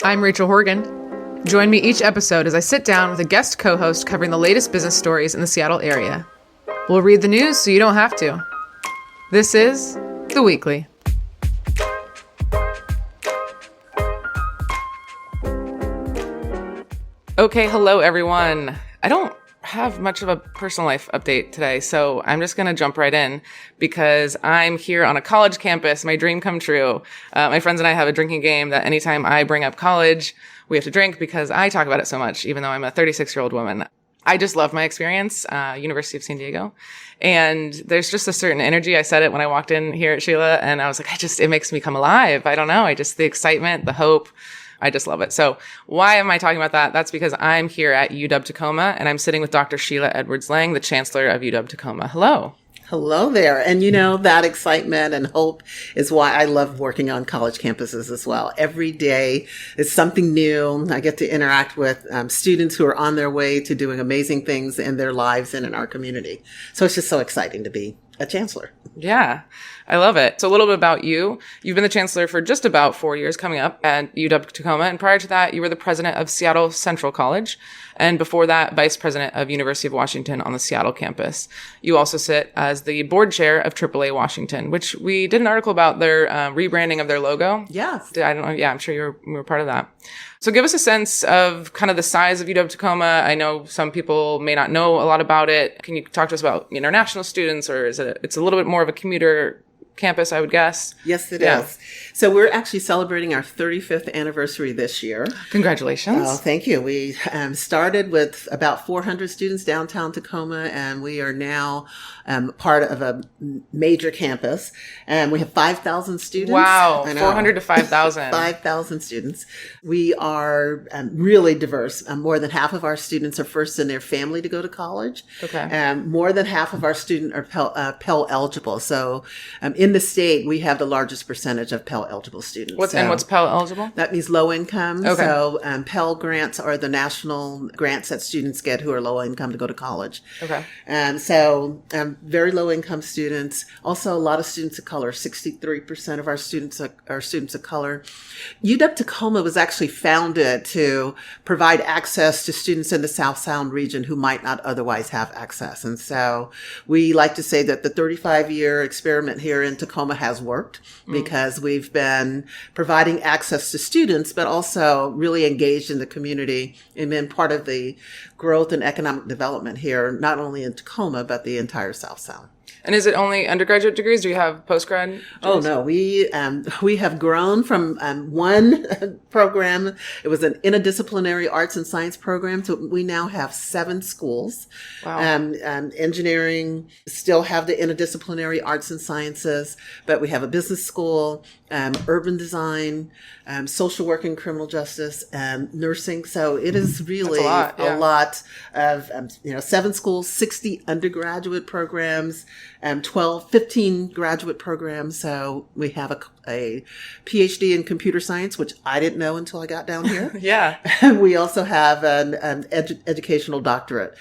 I'm Rachel Horgan. Join me each episode as I sit down with a guest co-host covering the latest business stories in the Seattle area. We'll read the news so you don't have to. This is The Weekly. Okay, hello everyone. I don't have much of a personal life update today, so I'm just going to jump right in because I'm here on a college campus, my dream come true. My friends and I have a drinking game that anytime I bring up college, we have to drink because I talk about it so much, even though I'm a 36-year-old woman. I just love my experience, University of San Diego. And there's just a certain energy. I said it when I walked in here at Sheila, and I was like, it makes me come alive. I don't know. The excitement, the hope. I just love it. So why am I talking about that? That's because I'm here at UW Tacoma and I'm sitting with Dr. Sheila Edwards Lange, the Chancellor of UW Tacoma. Hello. Hello there. And that excitement and hope is why I love working on college campuses as well. Every day is something new. I get to interact with students who are on their way to doing amazing things in their lives and in our community. So it's just so exciting to be a chancellor. Yeah, I love it. So a little bit about you. You've been the chancellor for just about 4 years coming up at UW Tacoma. And prior to that, you were the president of Seattle Central College. And before that, vice president of University of Washington on the Seattle campus. You also sit as the board chair of AAA Washington, which we did an article about their rebranding of their logo. Yes. I don't know. Yeah, I'm sure you were part of that. So give us a sense of kind of the size of UW Tacoma. I know some people may not know a lot about it. Can you talk to us about international students, or it's a little bit more of a commuter campus, I would guess? Yes, it is. So we're actually celebrating our 35th anniversary this year. Congratulations. Oh, thank you. We started with about 400 students downtown Tacoma, and we are now part of a major campus. And we have 5,000 students. Wow, 400 to 5,000. 5,000 students. We are really diverse. More than half of our students are first in their family to go to college. Okay. More than half of our students are Pell eligible. So in the state, we have the largest percentage of Pell eligible students. What's Pell eligible? That means low income. Okay. So Pell grants are the national grants that students get who are low income to go to college. Okay. And so very low income students. Also, a lot of students of color. 63% of our students are students of color. UW Tacoma was actually founded to provide access to students in the South Sound region who might not otherwise have access. And so we like to say that the 35-year experiment here in Tacoma has worked because we've been providing access to students, but also really engaged in the community and been part of the growth and economic development here, not only in Tacoma, but the entire South Sound. And is it only undergraduate degrees? Do you have postgrad degrees? Oh, no. We have grown from one program. It was an interdisciplinary arts and science program. So we now have 7 schools. Wow. Engineering still have the interdisciplinary arts and sciences, but we have a business school, urban design, social work and criminal justice, nursing. So it is really a lot of, 7 schools, 60 undergraduate programs, 15 graduate programs. So we have a PhD in computer science, which I didn't know until I got down here. Yeah. We also have an educational doctorate.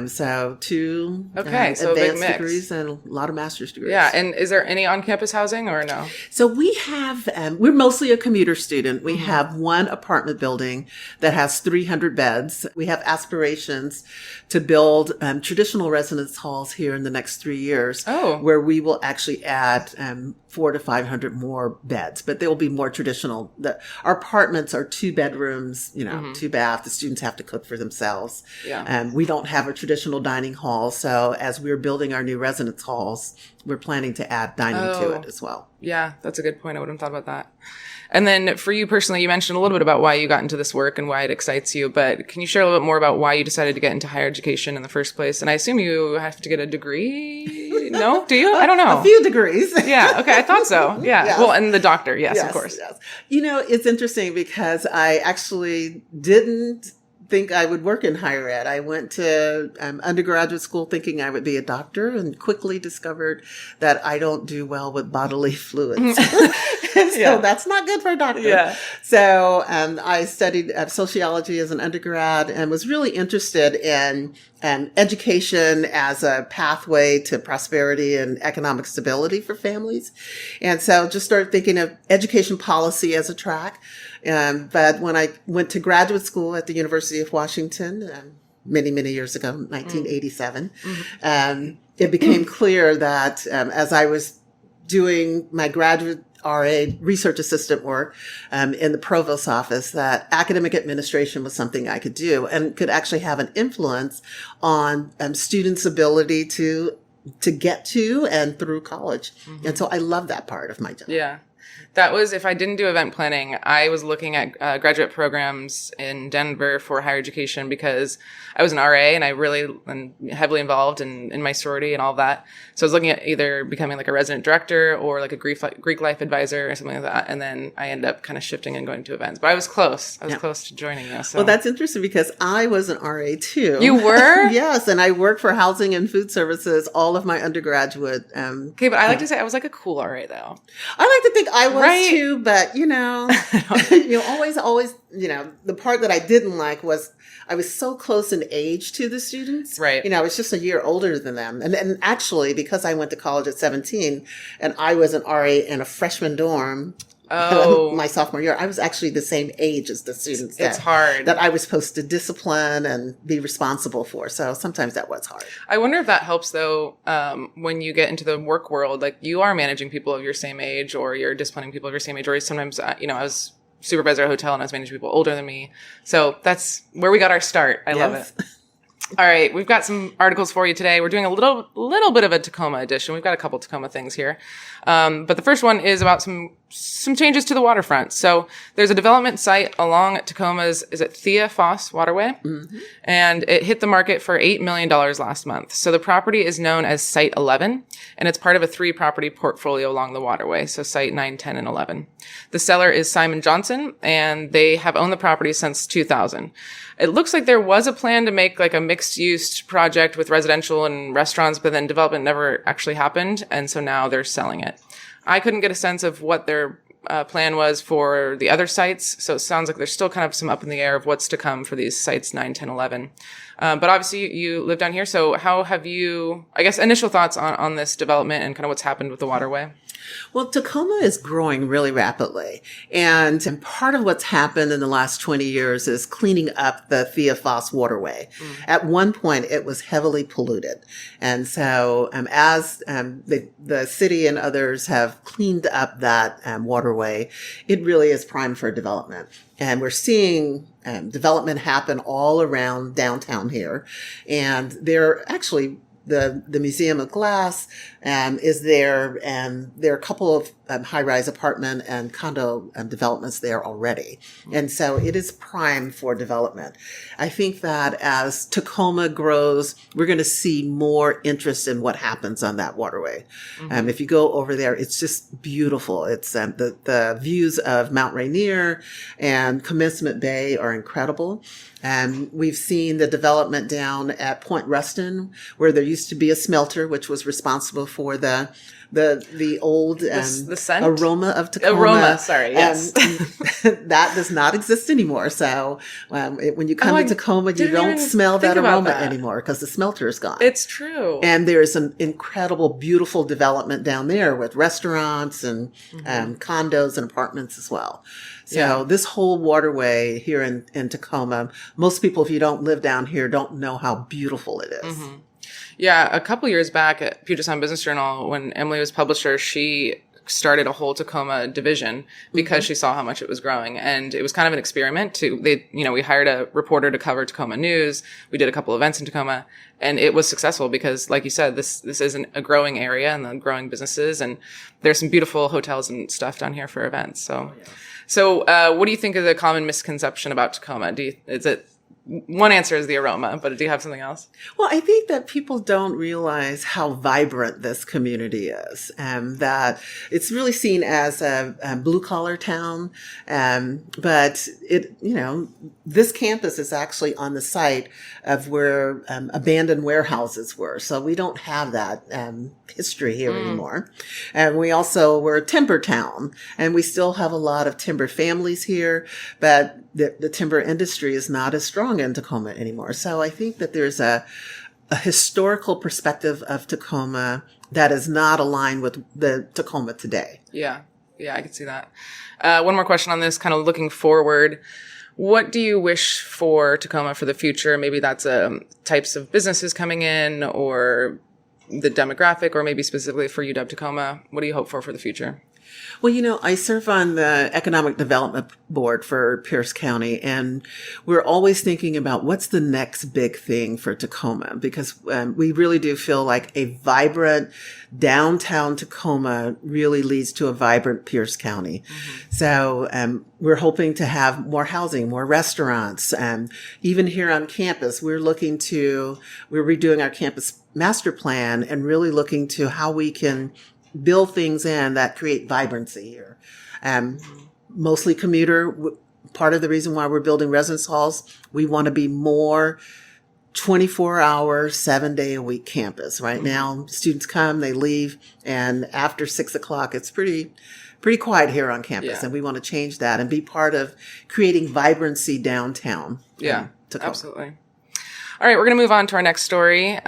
So 2 advanced degrees and a lot of master's degrees. Yeah. And is there any on-campus housing or no? So we have, we're mostly a commuter student. We have one apartment building that has 300 beds. We have aspirations to build traditional residence halls here in the next 3 years. Where we will actually add 400 to 500 more beds, but they will be more traditional. Our apartments are 2 bedrooms, 2 bath. The students have to cook for themselves. Yeah. We don't have a traditional dining hall. So as we're building our new residence halls, we're planning to add dining to it as well. Yeah, that's a good point. I wouldn't have thought about that. And then for you personally, you mentioned a little bit about why you got into this work and why it excites you, but can you share a little bit more about why you decided to get into higher education in the first place? And I assume you have to get a degree? No? Do you? I don't know. A few degrees. Yeah. Okay. I thought so. Yeah. Yes. Well, and the doctor. Yes, of course. Yes. It's interesting because I actually didn't think I would work in higher ed. I went to undergraduate school thinking I would be a doctor and quickly discovered that I don't do well with bodily fluids. And So that's not good for a doctor. Yeah. So I studied sociology as an undergrad and was really interested in education as a pathway to prosperity and economic stability for families. And so just started thinking of education policy as a track. But when I went to graduate school at the University of Washington, many, many years ago, 1987, it became clear that as I was doing my graduate RA research assistant work in the provost's office, that academic administration was something I could do and could actually have an influence on students' ability to get to and through college. And so I love that part of my job. Yeah. That was, if I didn't do event planning, I was looking at graduate programs in Denver for higher education because I was an RA and I really am heavily involved in my sorority and all of that. So I was looking at either becoming like a resident director or like a Greek life advisor or something like that. And then I ended up kind of shifting and going to events. But I was close. I was close to joining you. So. Well, that's interesting because I was an RA too. You were? Yes. And I worked for housing and food services all of my undergraduate. Okay, but I like to say I was like a cool RA though. I like to think I was too, but always, the part that I didn't like was I was so close in age to the students. Right. I was just a year older than them. And actually, because I went to college at 17 and I was an RA in a freshman dorm my sophomore year, I was actually the same age as the students it's hard. That I was supposed to discipline and be responsible for. So sometimes that was hard. I wonder if that helps though, when you get into the work world, like you are managing people of your same age or you're disciplining people of your same age, or sometimes, I was supervisor at a hotel and I was managing people older than me. So that's where we got our start. I love it. All right. We've got some articles for you today. We're doing a little bit of a Tacoma edition. We've got a couple Tacoma things here. But the first one is about some changes to the waterfront. So there's a development site along Tacoma's, is it Thea Foss Waterway? Mm-hmm. And it hit the market for $8 million last month. So the property is known as Site 11, and it's part of a 3-property portfolio along the waterway. So Site 9, 10, and 11. The seller is Simon Johnson, and they have owned the property since 2000. It looks like there was a plan to make like a mixed-use project with residential and restaurants, but then development never actually happened, and so now they're selling it. I couldn't get a sense of what their plan was for the other sites, so it sounds like there's still kind of some up in the air of what's to come for these sites 9, 10, 11. But obviously you live down here, so how have you, I guess, initial thoughts on this development and kind of what's happened with the waterway? Well, Tacoma is growing really rapidly. And part of what's happened in the last 20 years is cleaning up the Thea Foss waterway. At one point, it was heavily polluted. And so as the city and others have cleaned up that waterway, it really is primed for development. And we're seeing development happen all around downtown here. And they're actually the Museum of Glass is there, and there are a couple of high-rise apartment and condo developments there already. And so it is prime for development. I think that as Tacoma grows, we're going to see more interest in what happens on that waterway. Mm-hmm. If you go over there, it's just beautiful. It's the views of Mount Rainier and Commencement Bay are incredible. And we've seen the development down at Point Ruston, where there used to be a smelter, which was responsible for the old the scent? Aroma of Tacoma. Aroma, sorry, yes. That does not exist anymore. So when you come to Tacoma, you don't smell that aroma anymore because the smelter is gone. It's true. And there's an incredible, beautiful development down there with restaurants and condos and apartments as well. So this whole waterway here in Tacoma, most people, if you don't live down here, don't know how beautiful it is. Mm-hmm. Yeah, a couple years back at Puget Sound Business Journal, when Emily was publisher, she started a whole Tacoma division because she saw how much it was growing. And it was kind of an experiment we hired a reporter to cover Tacoma news. We did a couple events in Tacoma, and it was successful because, like you said, this is a growing area and the growing businesses, and there's some beautiful hotels and stuff down here for events. So what do you think is a common misconception about Tacoma? Is it one answer is the aroma, but do you have something else? Well, I think that people don't realize how vibrant this community is, that it's really seen as a blue collar town. But this campus is actually on the site of where abandoned warehouses were. So we don't have that history here anymore. And we're a timber town, and we still have a lot of timber families here, but the timber industry is not as strong in Tacoma anymore. So I think that there's a historical perspective of Tacoma that is not aligned with the Tacoma today. Yeah, I can see that. One more question on this, kind of looking forward. What do you wish for Tacoma for the future? Maybe that's types of businesses coming in, or the demographic, or maybe specifically for UW Tacoma. What do you hope for the future? Well, I serve on the Economic Development Board for Pierce County, and we're always thinking about what's the next big thing for Tacoma, because we really do feel like a vibrant downtown Tacoma really leads to a vibrant Pierce County. Mm-hmm. So we're hoping to have more housing, more restaurants. Even here on campus, we're redoing our campus master plan and really looking to how we can build things in that create vibrancy here. Mostly commuter. Part of the reason why we're building residence halls, we want to be more 24-hour, 7-day-a-week campus. Right now, students come, they leave, and after 6 o'clock, it's pretty quiet here on campus. Yeah. And we want to change that and be part of creating vibrancy downtown. Yeah, absolutely. All right, we're going to move on to our next story.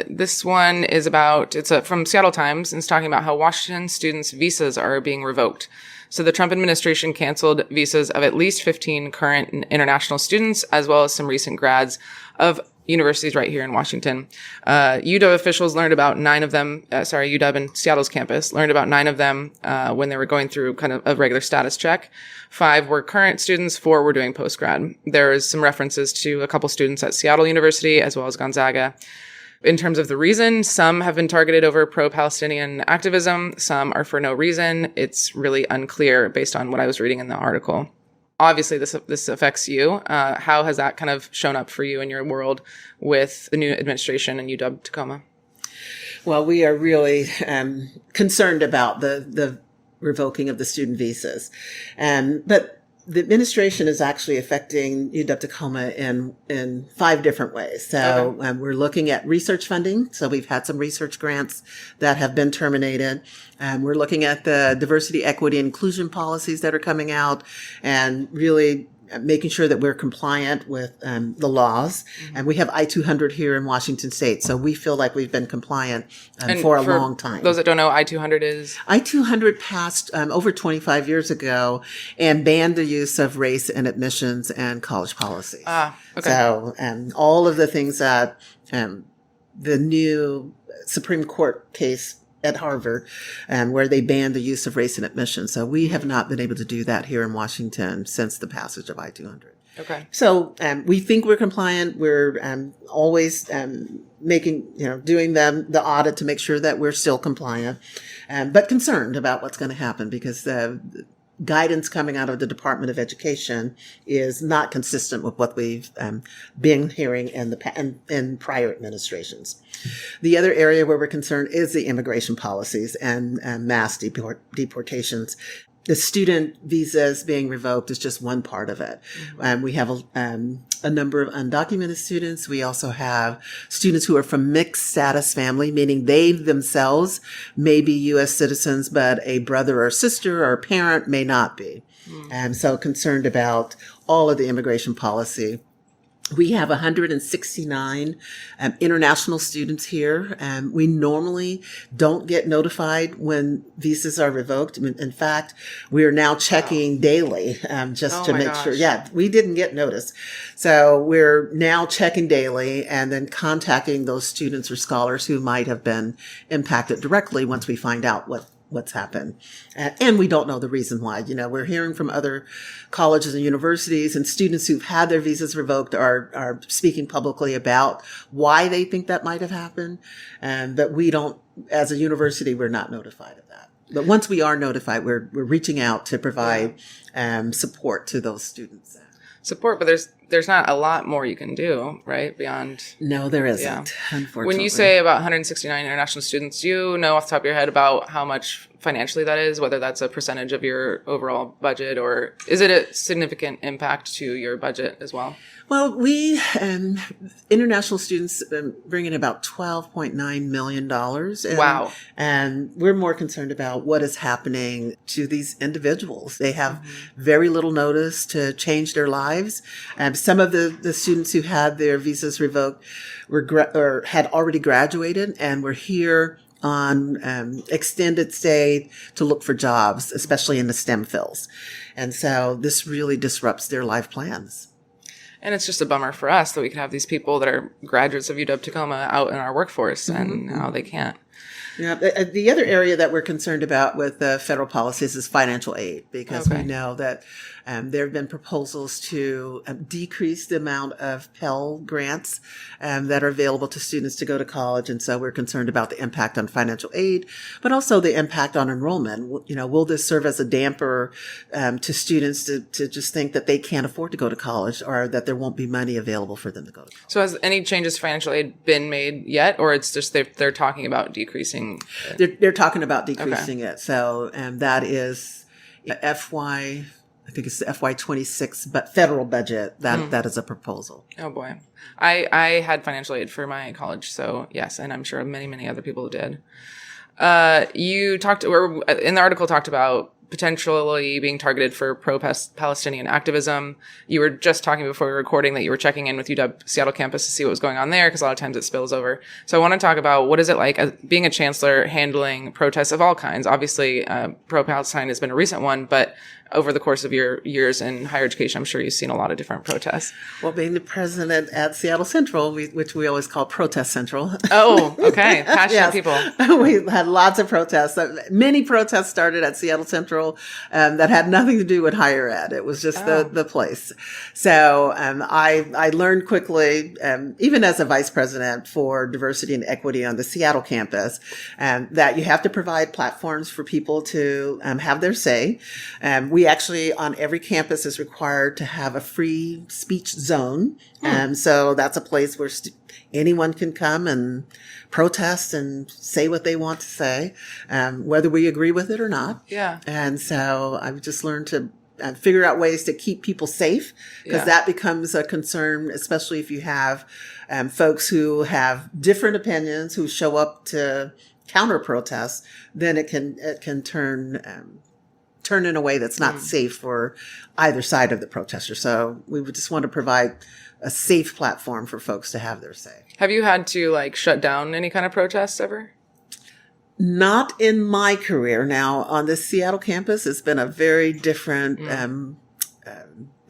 This one is from Seattle Times, and it's talking about how Washington students' visas are being revoked. So the Trump administration canceled visas of at least 15 current and international students, as well as some recent grads of universities right here in Washington. UW officials learned about 9 of them, UW and Seattle's campus learned about 9 of them when they were going through kind of a regular status check. 5 were current students, 4 were doing postgrad. There is some references to a couple students at Seattle University as well as Gonzaga. In terms of the reason, some have been targeted over pro-Palestinian activism. Some are for no reason. It's really unclear based on what I was reading in the article. Obviously, this affects you. How has that kind of shown up for you in your world with the new administration in UW Tacoma? Well, we are really concerned about the revoking of the student visas. But the administration is actually affecting UW Tacoma in 5 different ways. So okay. We're looking at research funding. So we've had some research grants that have been terminated. We're looking at the diversity, equity, inclusion policies that are coming out, and really making sure that we're compliant with the laws. Mm-hmm. And we have I-200 here in Washington State, so we feel like we've been compliant for a long time. Those that don't know, I-200 is? I-200 passed over 25 years ago and banned the use of race in admissions and college policies. Okay. So all of the things that the new Supreme Court case at Harvard, where they banned the use of race in admissions. So we have not been able to do that here in Washington since the passage of I-200. Okay. So we think we're compliant. We're always doing the audit to make sure that we're still compliant, but concerned about what's going to happen because the guidance coming out of the Department of Education is not consistent with what we've been hearing in prior administrations. The other area where we're concerned is the immigration policies and mass deportations. The student visas being revoked is just one part of it. Mm-hmm. We have a number of undocumented students. We also have students who are from mixed status family, meaning they themselves may be U.S. citizens, but a brother or sister or parent may not be. Mm-hmm. So concerned about all of the immigration policy. We have 169 international students here. We normally don't get notified when visas are revoked. In fact, we are now checking daily just to make sure. Yeah, we didn't get notice. So we're now checking daily and then contacting those students or scholars who might have been impacted directly once we find out what's happened. And we don't know the reason why. We're hearing from other colleges and universities, and students who've had their visas revoked are speaking publicly about why they think that might have happened. But we don't, as a university, we're not notified of that. But once we are notified, we're reaching out to provide support to those students. Support, but there's there's not a lot more you can do, right? Beyond. No, there isn't, Yeah. unfortunately. When you say about 169 international students, do you know off the top of your head about how much financially that is, whether that's a percentage of your overall budget, or is it a significant impact to your budget as well? Well, we international students bring in about $12.9 million. Wow. And we're more concerned about what is happening to these individuals. They have very little notice to change their lives. Some of the students who had their visas revoked or had already graduated and were here on extended stay to look for jobs, especially in the STEM fields. And so this really disrupts their life plans. And it's just a bummer for us that we could have these people that are graduates of UW Tacoma out in our workforce, and now they can't. Yeah, the other area that we're concerned about with federal policies is financial aid, because we know that there have been proposals to decrease the amount of Pell grants that are available to students to go to college. And so we're concerned about the impact on financial aid, but also the impact on enrollment. You know, will this serve as a damper to students to just think that they can't afford to go to college, or that there won't be money available for them to go to college? So has any changes to financial aid been made yet, or it's just they're talking about decreasing? They're talking about decreasing it. So that is FY, I think it's the FY26 but federal budget. That is a proposal. Oh boy. I had financial aid for my college, so yes, and I'm sure many other people did. You talked, or in the article talked about potentially being targeted for pro-Palestinian activism. You were just talking before we were recording that you were checking in with UW Seattle campus to see what was going on there, because a lot of times it spills over. So I want to talk about what is it like as being a chancellor handling protests of all kinds. Obviously, pro-Palestine has been a recent one, but over the course of your years in higher education, I'm sure you've seen a lot of different protests. Well, being the president at Seattle Central, which we always call Protest Central. Oh, okay. Passionate people. We had lots of protests. Many protests started at Seattle Central that had nothing to do with higher ed. It was just the place. So I learned quickly, even as a vice president for diversity and equity on the Seattle campus, that you have to provide platforms for people to have their say. We actually, on every campus, is required to have a free speech zone. So that's a place where anyone can come and protest and say what they want to say, whether we agree with it or not. Yeah. And so I've just learned to figure out ways to keep people safe, because that becomes a concern, especially if you have folks who have different opinions who show up to counter protests. Then it can turn in a way that's not safe for either side of the protester. So we would just want to provide a safe platform for folks to have their say. Have you had to shut down any kind of protests ever? Not in my career. Now, on the Seattle campus, it's been a very different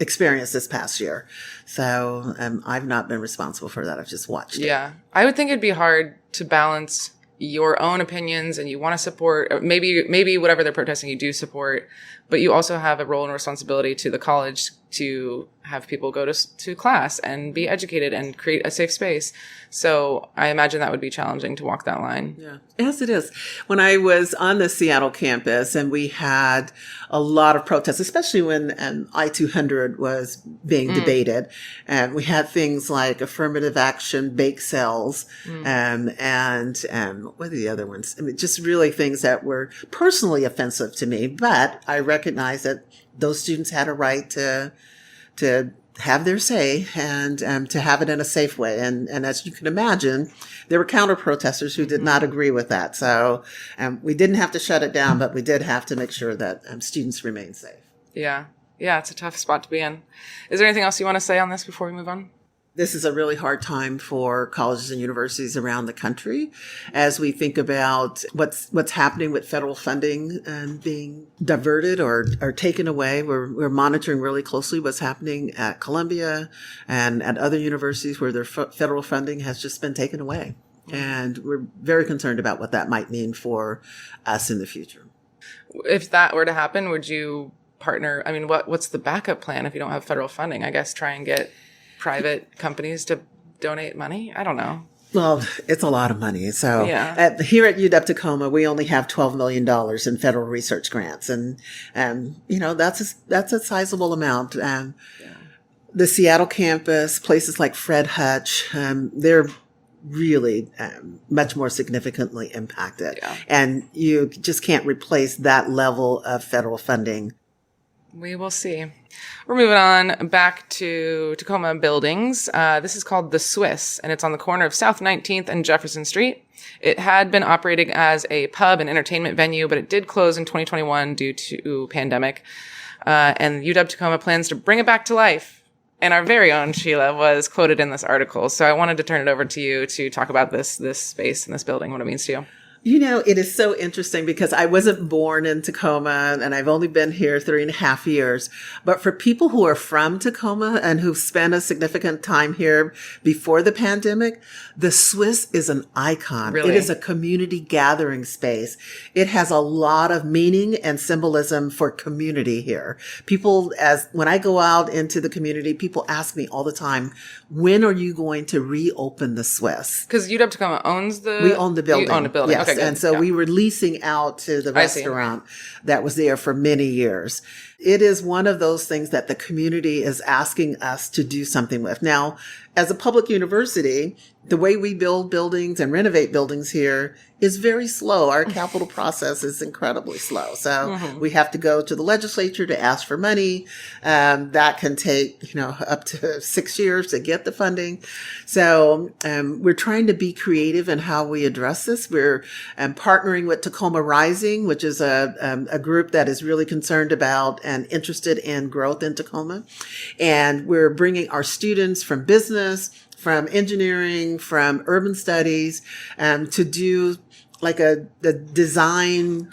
experience this past year. So I've not been responsible for that. I've just watched it. Yeah. I would think it'd be hard to balance your own opinions, and you want to support, maybe whatever they're protesting you do support, but you also have a role and responsibility to the college to have people go to class and be educated and create a safe space. So I imagine that would be challenging to walk that line. Yeah. Yes, it is. When I was on the Seattle campus and we had a lot of protests, especially when I-200 was being debated, and we had things like affirmative action, bake sales, and what are the other ones? I mean, just really things that were personally offensive to me, but I recognize that those students had a right to have their say and to have it in a safe way. And as you can imagine, there were counter protesters who did not agree with that. So we didn't have to shut it down, but we did have to make sure that students remain safe. Yeah. Yeah, it's a tough spot to be in. Is there anything else you want to say on this before we move on? This is a really hard time for colleges and universities around the country as we think about what's happening with federal funding being diverted or taken away. We're monitoring really closely what's happening at Columbia and at other universities where their federal funding has just been taken away. And we're very concerned about what that might mean for us in the future. If that were to happen, would you partner? I mean, what's the backup plan if you don't have federal funding? I guess try and get private companies to donate money? I don't know. Well, it's a lot of money. So here at UW Tacoma, we only have $12 million in federal research grants. And that's a sizable amount. the Seattle campus, places like Fred Hutch, they're really much more significantly impacted. Yeah. And you just can't replace that level of federal funding. We will see. We're moving on back to Tacoma buildings. This is called The Swiss, and it's on the corner of South 19th and Jefferson Street. It had been operating as a pub and entertainment venue, but it did close in 2021 due to pandemic. And UW Tacoma plans to bring it back to life. And our very own Sheila was quoted in this article. So I wanted to turn it over to you to talk about this space and this building, what it means to you. You know, it is so interesting because I wasn't born in Tacoma and I've only been here 3.5 years. But for people who are from Tacoma and who've spent a significant time here before the pandemic, the Swiss is an icon. Really? It is a community gathering space. It has a lot of meaning and symbolism for community here. People, when I go out into the community, people ask me all the time, when are you going to reopen the Swiss? Because UW Tacoma owns We own the building. You own a building. Yes. Okay, good. And so Yeah. we were leasing out to the I see. restaurant that was there for many years. It is one of those things that the community is asking us to do something with. Now, as a public university, the way we build buildings and renovate buildings here is very slow. Our capital process is incredibly slow. So we have to go to the legislature to ask for money. That can take, up to 6 years to get the funding. So we're trying to be creative in how we address this. We're partnering with Tacoma Rising, which is a group that is really concerned about and interested in growth in Tacoma. And we're bringing our students from business, from engineering, from urban studies, to do like the design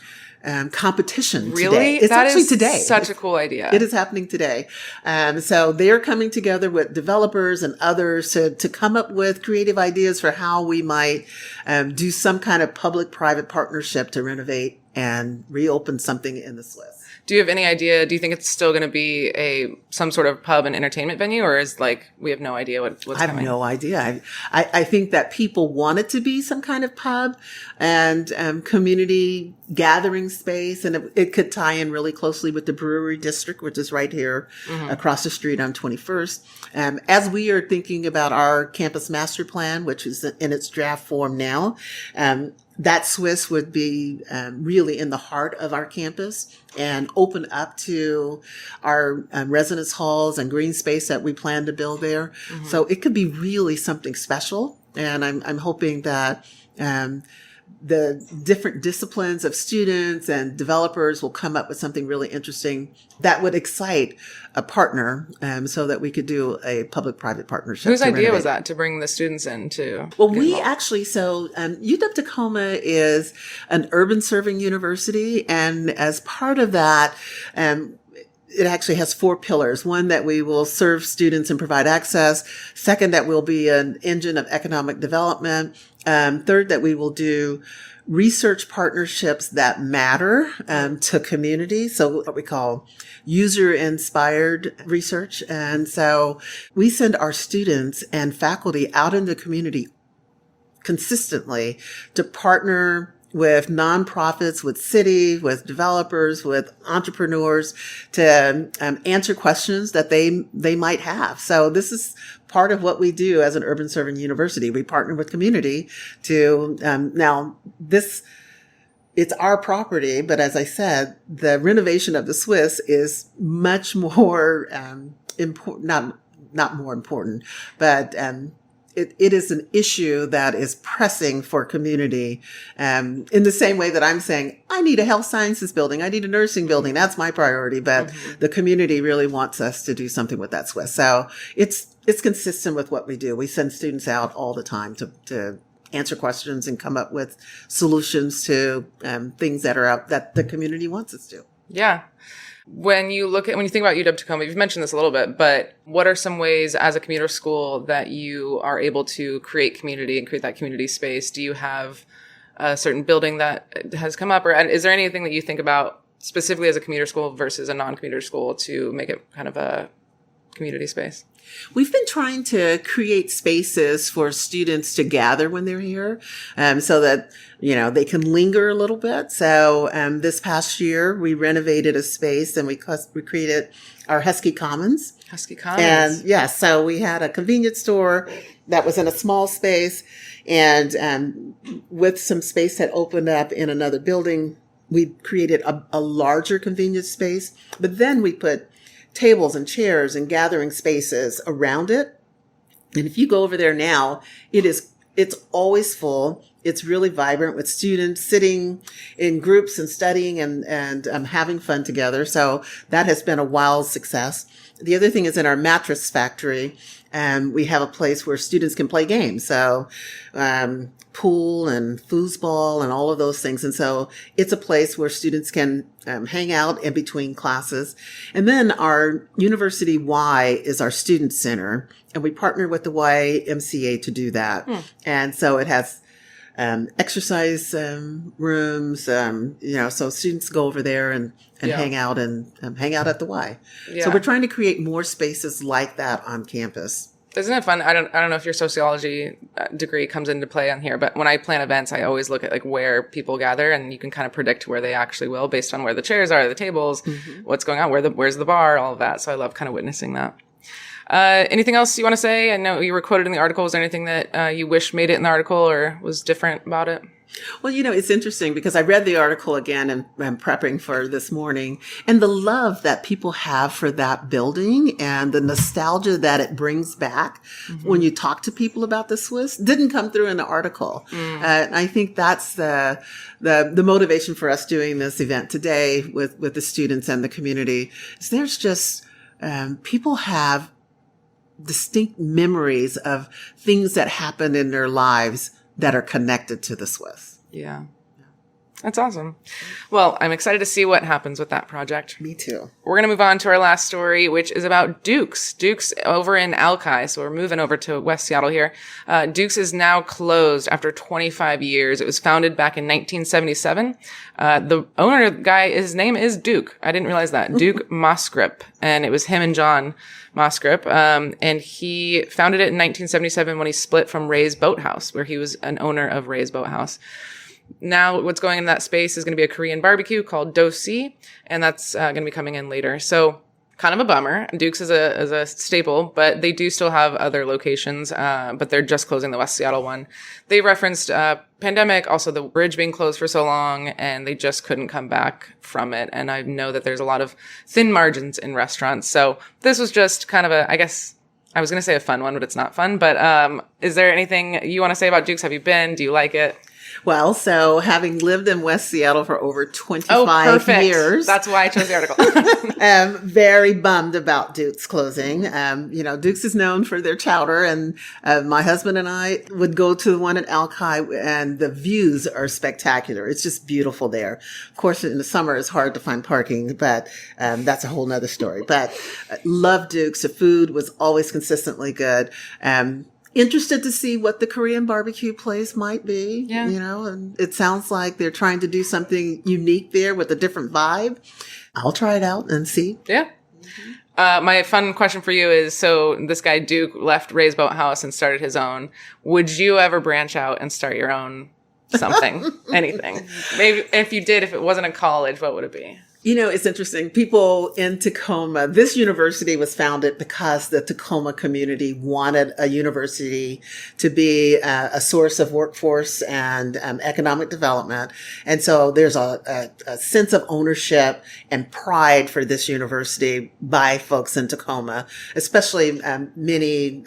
competition Really? today. It's That actually is today. such a cool idea. It is happening today. So they're coming together with developers and others to come up with creative ideas for how we might do some kind of public-private partnership to renovate and reopen something in the Swiss. Do you have any idea? Do you think it's still going to be some sort of pub and entertainment venue, or is we have no idea what's coming? I have no idea. I think that people want it to be some kind of pub and community gathering space, and it could tie in really closely with the brewery district, which is right here across the street on 21st. As we are thinking about our campus master plan, which is in its draft form now, that Swiss would be really in the heart of our campus and open up to our residence halls and green space that we plan to build there. So it could be really something special. And I'm hoping that the different disciplines of students and developers will come up with something really interesting that would excite a partner so that we could do a public-private partnership. Whose idea was that to bring the students in to? Well, UW Tacoma is an urban serving university. And as part of that, it actually has 4 pillars. One, that we will serve students and provide access. Second, that we'll be an engine of economic development. Third, that we will do research partnerships that matter to community. So what we call user-inspired research. And so we send our students and faculty out in the community consistently to partner with nonprofits, with city, with developers, with entrepreneurs to answer questions that they might have. So this is part of what we do as an urban serving university. We partner with community to it's our property, but as I said, the renovation of the Swiss is much more important, not more important, but it is an issue that is pressing for community. In the same way that I'm saying, I need a health sciences building, I need a nursing building. That's my priority, but the community really wants us to do something with that Swiss. So it's consistent with what we do. We send students out all the time to answer questions and come up with solutions to things that are out that the community wants us to. Yeah. When you think about UW Tacoma, you've mentioned this a little bit, but what are some ways as a commuter school that you are able to create community and create that community space? Do you have a certain building that has come up, or is there anything that you think about specifically as a commuter school versus a non-commuter school to make it kind of community space? We've been trying to create spaces for students to gather when they're here, so that, they can linger a little bit. So this past year, we renovated a space and we created our Husky Commons. Husky Commons. And yes, so we had a convenience store that was in a small space, and with some space that opened up in another building, we created a larger convenience space. But then we put tables and chairs and gathering spaces around it. And if you go over there now, it's always full. It's really vibrant with students sitting in groups and studying and having fun together. So that has been a wild success. The other thing is in our mattress factory, we have a place where students can play games. So, pool and foosball and all of those things. And so it's a place where students can hang out in between classes. And then our University Y is our student center, and we partner with the YMCA to do that. And so it has exercise rooms, so students go over there and hang out and hang out at the Y. Yeah. So we're trying to create more spaces like that on campus. Isn't it fun? I don't know if your sociology degree comes into play on here, but when I plan events, I always look at like where people gather, and you can kind of predict where they actually will based on where the chairs are, the tables, what's going on, where's the bar, all of that. So I love kind of witnessing that. Anything else you want to say? I know you were quoted in the article. Was there anything that you wish made it in the article or was different about it? Well, it's interesting because I read the article again and I'm prepping for this morning, and the love that people have for that building and the nostalgia that it brings back when you talk to people about the Swiss didn't come through in the article. And I think that's the motivation for us doing this event today with the students and the community is there's just, people have distinct memories of things that happened in their lives that are connected to the Swiss. Yeah. That's awesome. Well, I'm excited to see what happens with that project. Me too. We're going to move on to our last story, which is about Duke's. Duke's over in Alki. So we're moving over to West Seattle here. Duke's is now closed after 25 years. It was founded back in 1977. The owner guy, his name is Duke. I didn't realize that. Duke Mosgrip. And it was him and John Mosgrip. And he founded it in 1977 when he split from Ray's Boathouse, where he was an owner of Ray's Boathouse. Now what's going in that space is going to be a Korean barbecue called Do-si, and that's going to be coming in later. So kind of a bummer. Duke's is a staple, but they do still have other locations, but they're just closing the West Seattle one. They referenced pandemic, also the bridge being closed for so long, and they just couldn't come back from it. And I know that there's a lot of thin margins in restaurants. So this was just kind of I guess I was going to say a fun one, but it's not fun. But is there anything you want to say about Duke's? Have you been? Do you like it? Well, so having lived in West Seattle for over 25 years. That's why I chose the article. I'm very bummed about Duke's closing. Duke's is known for their chowder, and my husband and I would go to the one at Alki, and the views are spectacular. It's just beautiful there. Of course, in the summer, it's hard to find parking, but that's a whole nother story. But love Duke's. The food was always consistently good. Interested to see what the Korean barbecue place might be, and it sounds like they're trying to do something unique there with a different vibe. I'll try it out and see. Yeah. My fun question for you is, so this guy Duke left Ray's Boathouse and started his own. Would you ever branch out and start your own something, anything? Maybe if you did, if it wasn't a college, what would it be? It's interesting. People in Tacoma, this university was founded because the Tacoma community wanted a university to be a source of workforce and economic development. And so there's a sense of ownership and pride for this university by folks in Tacoma, especially many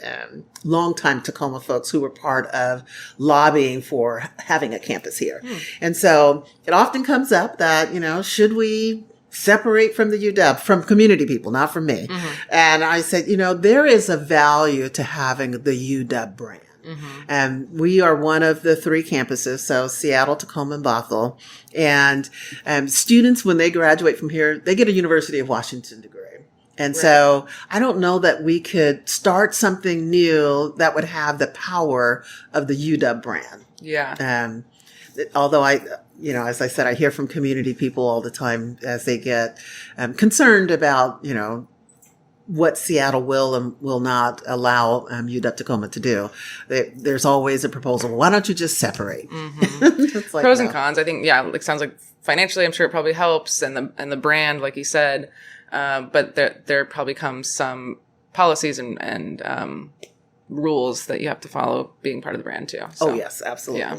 longtime Tacoma folks who were part of lobbying for having a campus here. And so it often comes up that, should we separate from the UW, from community people, not from me? And I said, there is a value to having the UW brand. And we are one of the three campuses, so Seattle, Tacoma, and Bothell. And students, when they graduate from here, they get a University of Washington degree. And so I don't know that we could start something new that would have the power of the UW brand. Yeah. Although as I said, I hear from community people all the time as they get concerned about, what Seattle will and will not allow UW Tacoma to do. There's always a proposal. Why don't you just separate? It's like, Pros no. and cons. I think, yeah, like sounds like financially, I'm sure it probably helps, and the brand, like you said, but there probably comes some policies and rules that you have to follow being part of the brand too. So, Oh yes, absolutely. yeah.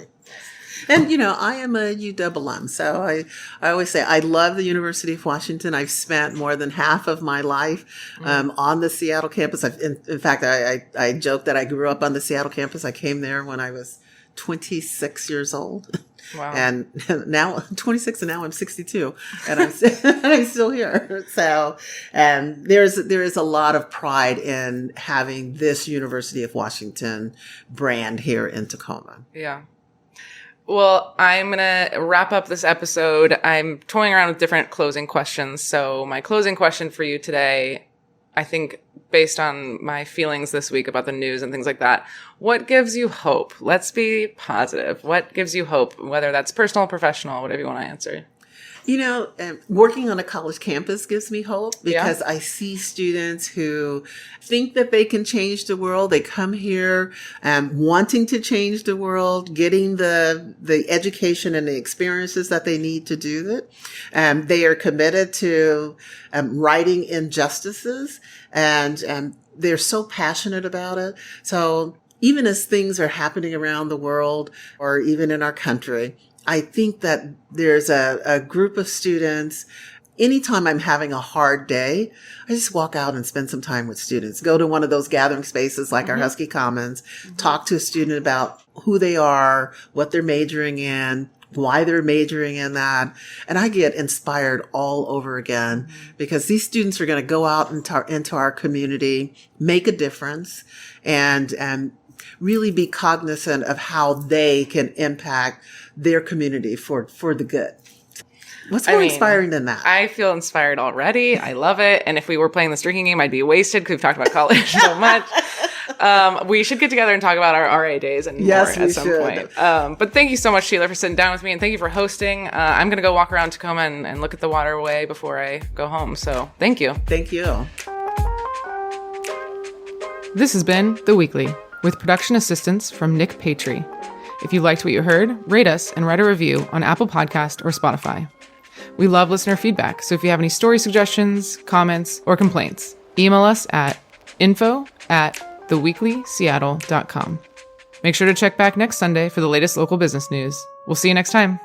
And, I am a UW alum, so I always say I love the University of Washington. I've spent more than half of my life on the Seattle campus. In fact, I joke that I grew up on the Seattle campus. I came there when I was 26 years old. Wow. And now 26, and now I'm 62, and I'm still here. So, and there is a lot of pride in having this University of Washington brand here in Tacoma. Yeah. Well, I'm going to wrap up this episode. I'm toying around with different closing questions. So my closing question for you today, I think based on my feelings this week about the news and things like that, what gives you hope? Let's be positive. What gives you hope? Whether that's personal, professional, whatever you want to answer. Working on a college campus gives me hope because I see students who think that they can change the world. They come here wanting to change the world, getting the education and the experiences that they need to do it. They are committed to righting injustices, and they're so passionate about it. So even as things are happening around the world or even in our country, I think that there's a group of students. Anytime I'm having a hard day, I just walk out and spend some time with students. Go to one of those gathering spaces like our Husky Commons, talk to a student about who they are, what they're majoring in, why they're majoring in that. And I get inspired all over again because these students are going to go out into our community, make a difference, and really be cognizant of how they can impact their community for the good. What's more inspiring than that? I feel inspired already. I love it. And if we were playing this drinking game, I'd be wasted because we've talked about college so much. We should get together and talk about our RA days and more at some point. But thank you so much, Sheila, for sitting down with me, and thank you for hosting. I'm going to go walk around Tacoma and look at the waterway before I go home. So thank you. Thank you. This has been The Weekly, with production assistance from Nick Patry. If you liked what you heard, rate us and write a review on Apple Podcast or Spotify. We love listener feedback, so if you have any story suggestions, comments, or complaints, email us at info@theweeklyseattle.com. Make sure to check back next Sunday for the latest local business news. We'll see you next time.